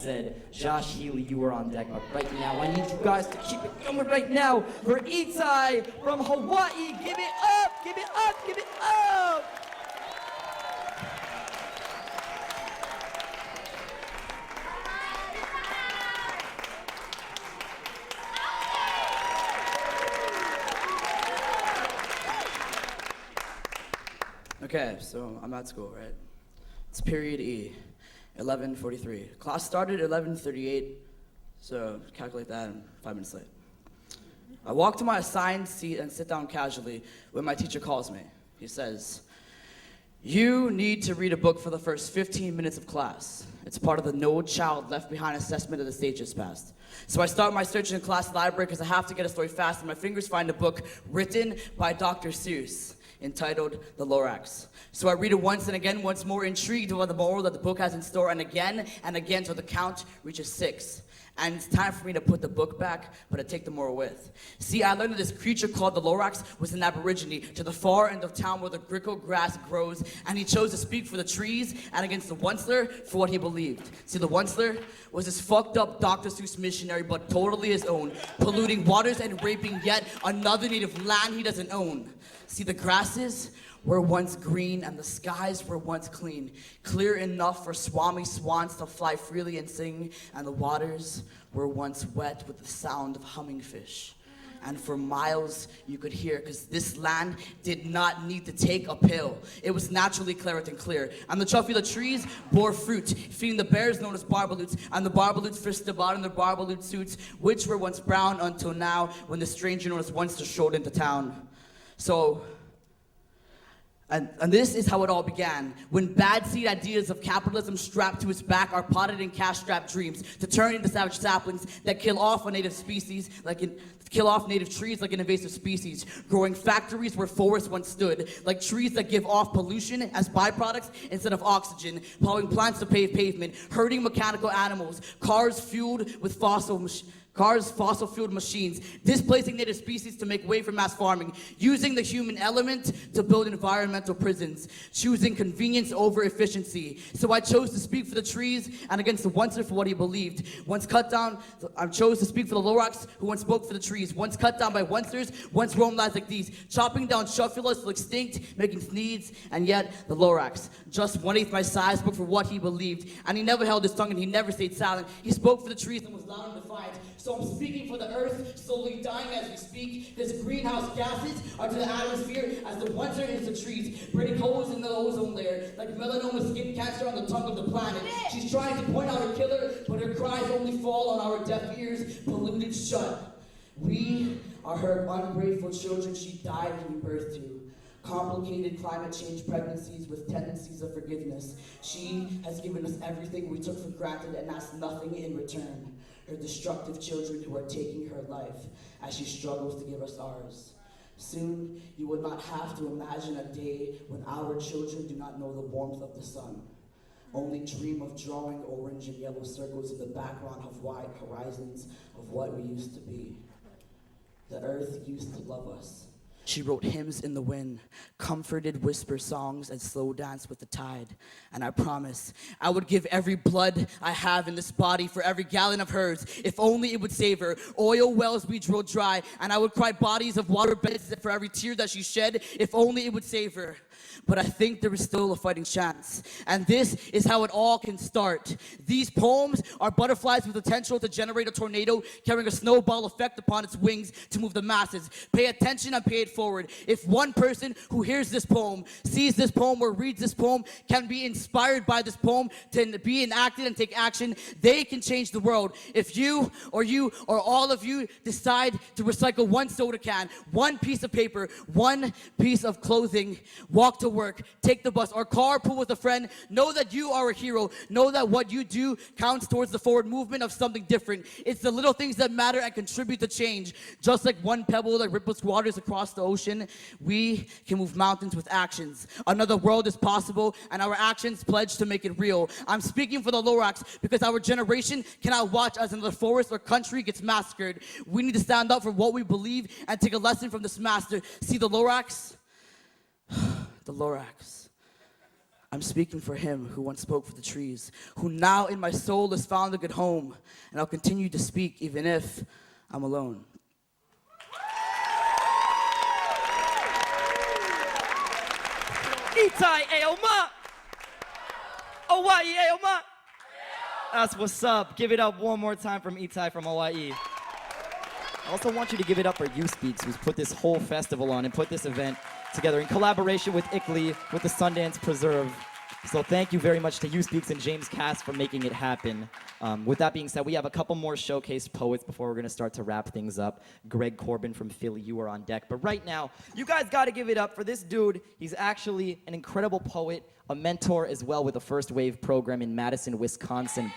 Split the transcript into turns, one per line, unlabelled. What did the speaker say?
Said, Josh Healy, you are on deck. But right now, I need you guys to keep it going right now for Ittai from Hawaii. Give it up, give it up, give it up. Okay, so I'm at school, right? It's period E. 11:43. Class started at 11:38, so calculate that, I'm 5 minutes late. I walk to my assigned seat and sit down casually when my teacher calls me. He says, "You need to read a book for the first 15 minutes of class. It's part of the No Child Left Behind assessment of the stage has passed." So I start my search in the class library because I have to get a story fast, and my fingers find a book written by Dr. Seuss, entitled The Lorax. So I read it once and again, once more, intrigued by the moral that the book has in store, and again till the count reaches 6. And it's time for me to put the book back, but I take the moral with. See, I learned that this creature called the Lorax was an aborigine to the far end of town where the grickle grass grows, and he chose to speak for the trees and against the Onceler for what he believed. See, the Onceler was this fucked up Dr. Seuss missionary, but totally his own, polluting waters and raping yet another native land he doesn't own. See, the grasses were once green and the skies were once clean, clear enough for swami swans to fly freely and sing, and the waters were once wet with the sound of humming fish. And for miles you could hear, because this land did not need to take a pill. It was naturally claret and clear. And the truffula trees bore fruit, feeding the bears known as barbaloots, and the barbaloots frisked about in their barbaloot suits, which were once brown until now, when the stranger known as Once strode into town. So, and this is how it all began, when bad seed ideas of capitalism strapped to its back are potted in cash-strapped dreams to turn into savage saplings that kill off a native species, kill off native trees like an invasive species, growing factories where forests once stood, like trees that give off pollution as byproducts instead of oxygen, plowing plants to pave pavement, herding mechanical animals, cars fossil-fueled machines, displacing native species to make way for mass farming, using the human element to build environmental prisons, choosing convenience over efficiency. So I chose to speak for the trees and against the Onceler for what he believed. I chose to speak for the Lorax, who once spoke for the trees, once cut down by Oncers, once roamed lives like these, chopping down truffulas till extinct, making needs, and yet the Lorax, just 1/8 my size, spoke for what he believed, and he never held his tongue and he never stayed silent. He spoke for the trees and was loud and defiant. So I'm speaking for the earth, slowly dying as we speak, because greenhouse gases are to the atmosphere as the Onceler is to trees, burning holes in the ozone layer, like melanoma skin cancer on the tongue of the planet. She's trying to point out her killer, but her cries only fall on our deaf ears, polluted shut. We are her ungrateful children she died giving birth to. Complicated climate change pregnancies with tendencies of forgiveness. She has given us everything we took for granted and asked nothing in return. Her destructive children who are taking her life as she struggles to give us ours. Soon, you would not have to imagine a day when our children do not know the warmth of the sun. Only dream of drawing orange and yellow circles in the background of wide horizons of what we used to be. The earth used to love us. She wrote hymns in the wind, comforted whisper songs, and slow dance with the tide. And I promise I would give every blood I have in this body for every gallon of hers, if only it would save her. Oil wells we drilled dry, and I would cry bodies of water beds for every tear that she shed, if only it would save her. But I think there is still a fighting chance. And this is how it all can start. These poems are butterflies with potential to generate a tornado, carrying a snowball effect upon its wings to move the masses. Pay attention and pay it forward. If one person who hears this poem, sees this poem, or reads this poem can be inspired by this poem to be enacted and take action, they can change the world. If you or all of you decide to recycle one soda can, one piece of paper, one piece of clothing, walk to work, take the bus, or carpool with a friend, know that you are a hero. Know that what you do counts towards the forward movement of something different. It's the little things that matter and contribute to change. Just like one pebble that ripples waters across the ocean, we can move mountains with actions. Another world is possible, and our actions pledge to make it real. I'm speaking for the Lorax because our generation cannot watch as another forest or country gets massacred. We need to stand up for what we believe and take a lesson from this master. See, the Lorax, the Lorax. I'm speaking for him who once spoke for the trees, who now in my soul has found a good home, and I'll continue to speak even if I'm alone.
Ittai, Aoma! Hawaii, Aoma! That's what's up. Give it up one more time from Ittai from Hawaii. I also want you to give it up for You Speaks, who's put this whole festival on and put this event together in collaboration with ICLEI, with the Sundance Preserve. So thank you very much to You Speaks and James Cass for making it happen. With that being said, we have a couple more showcase poets before we're gonna start to wrap things up. Greg Corbin from Philly, you are on deck. But right now, you guys gotta give it up for this dude. He's actually an incredible poet, a mentor as well with a first wave program in Madison, Wisconsin.